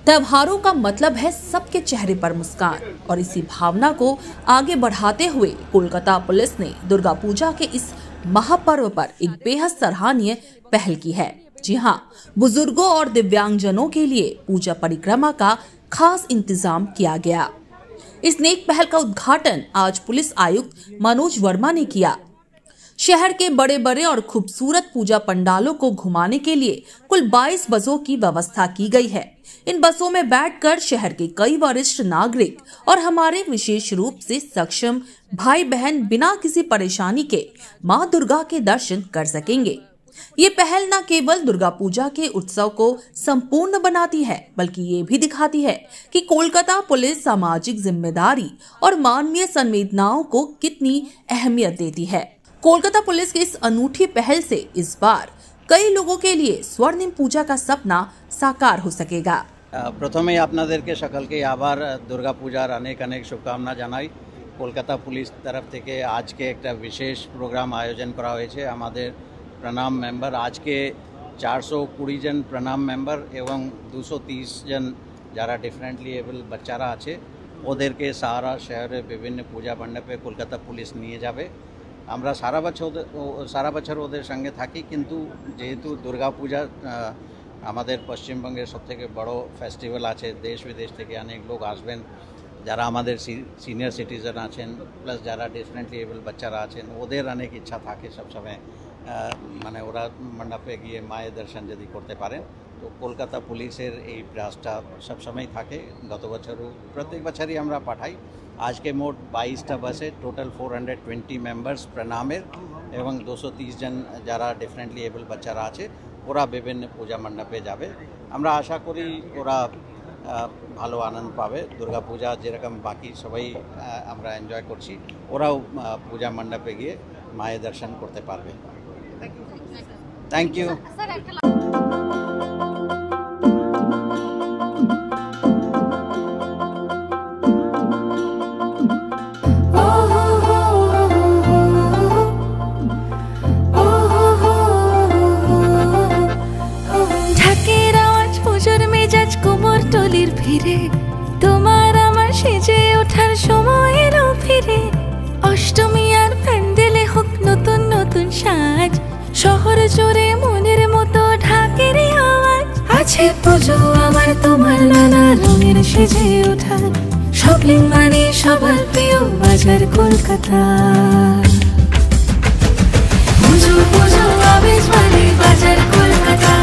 त्योहारों का मतलब है सबके चेहरे पर मुस्कान, और इसी भावना को आगे बढ़ाते हुए कोलकाता पुलिस ने दुर्गा पूजा के इस महापर्व पर एक बेहद सराहनीय पहल की है। जी हां, बुजुर्गों और दिव्यांगजनों के लिए पूजा परिक्रमा का खास इंतजाम किया गया। इस नेक पहल का उद्घाटन आज पुलिस आयुक्त मनोज वर्मा ने किया। शहर के बड़े बड़े और खूबसूरत पूजा पंडालों को घुमाने के लिए कुल 22 बसों की व्यवस्था की गई है। इन बसों में बैठकर शहर के कई वरिष्ठ नागरिक और हमारे विशेष रूप से सक्षम भाई बहन बिना किसी परेशानी के मां दुर्गा के दर्शन कर सकेंगे। ये पहल न केवल दुर्गा पूजा के उत्सव को संपूर्ण बनाती है, बल्कि ये भी दिखाती है कि कोलकाता पुलिस सामाजिक जिम्मेदारी और मानवीय संवेदनाओं को कितनी अहमियत देती है। कोलकाता पुलिस की इस अनूठी पहल से इस बार कई लोगों के लिए स्वर्णिम पूजा का सपना साकार हो सकेगा। प्रथमे आपनादेरके सकलके आबार दुर्गा पूजार अनेक अनेक शुभकामना जानाई। कोलकाता पुलिस तरफ थेके आज के एक विशेष प्रोग्राम आयोजन करा हयेछे। आमादेर प्रणाम मेम्बर आज के 420 जन प्रणाम मेम्बर एवं 230 जन जारा डिफरेंटली एबल बच्चारा आछे ओदेरके सारा शहरे विभिन्न पूजा मंडपे कोलकाता पुलिस निये जाबे। আমরা সারা বছর ওদের সঙ্গে থাকি, কিন্তু যেহেতু দুর্গা পূজা আমাদের পশ্চিমবঙ্গের সবথেকে বড় ফেস্টিভ্যাল আছে, দেশ বিদেশ থেকে অনেক লোক আসবেন, যারা আমাদের সিনিয়র সিটিজেন আছেন প্লাস যারা ডিফারেন্টলি এবল বাচ্চারা আছেন, ওদের অনেক ইচ্ছা থাকে সবসময় মানে ওরা মণ্ডপে গিয়ে মায়ের দর্শন যদি করতে পারেন। তো কলকাতা পুলিশের এই প্রয়াসটা সবসময় থাকে। গত বছরও প্রত্যেক বছরই আমরা পাঠাই। आज के मोट 22टा बसे टोटल 420 मेम्बार्स प्रणामेर एवं 230 जन जारा डिफरेंटली एबल बच्चारा आछे ओरा विभिन्न पूजा मंडपे जाबे। आमरा आशा करी ओरा भालो आनंद पाबे। दुर्गा पूजा जेरकम बाकी सबाई आमरा एनजय करछि, ओराও पूजा मंडपे गिये माয়ের दर्शन करते पारबे। Thank you. তোমার আমার সেজে ওঠার সময় এলো ফিরে, অষ্টমী আর প্যান্ডেলে হোক নতুন নতুন সাজ, শহর জুড়ে মনের মতো ঢাকের আওয়াজ। আছে পুজো আমার তোমার নানা রঙের সেজে ওঠা, শপিং মানে সবার প্রিয় বাজার কলকাতা। পুজো পুজো আবেশ মানে বাজার কলকাতা,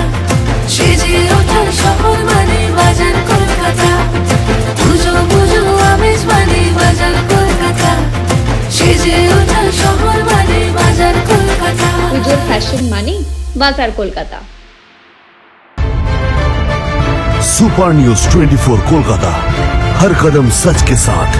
সেজে ওঠা শহর মানে বাজার কলকাতা। পুজো পুজো আবেশ মানে বাজার কলকাতা, সেজে ওঠা শহর মানে বাজার কলকাতা। পুজোর ফ্যাশন মানে বাজার কলকাতা। सुपर न्यूज 24 कोलकाता, हर कदम सच के साथ।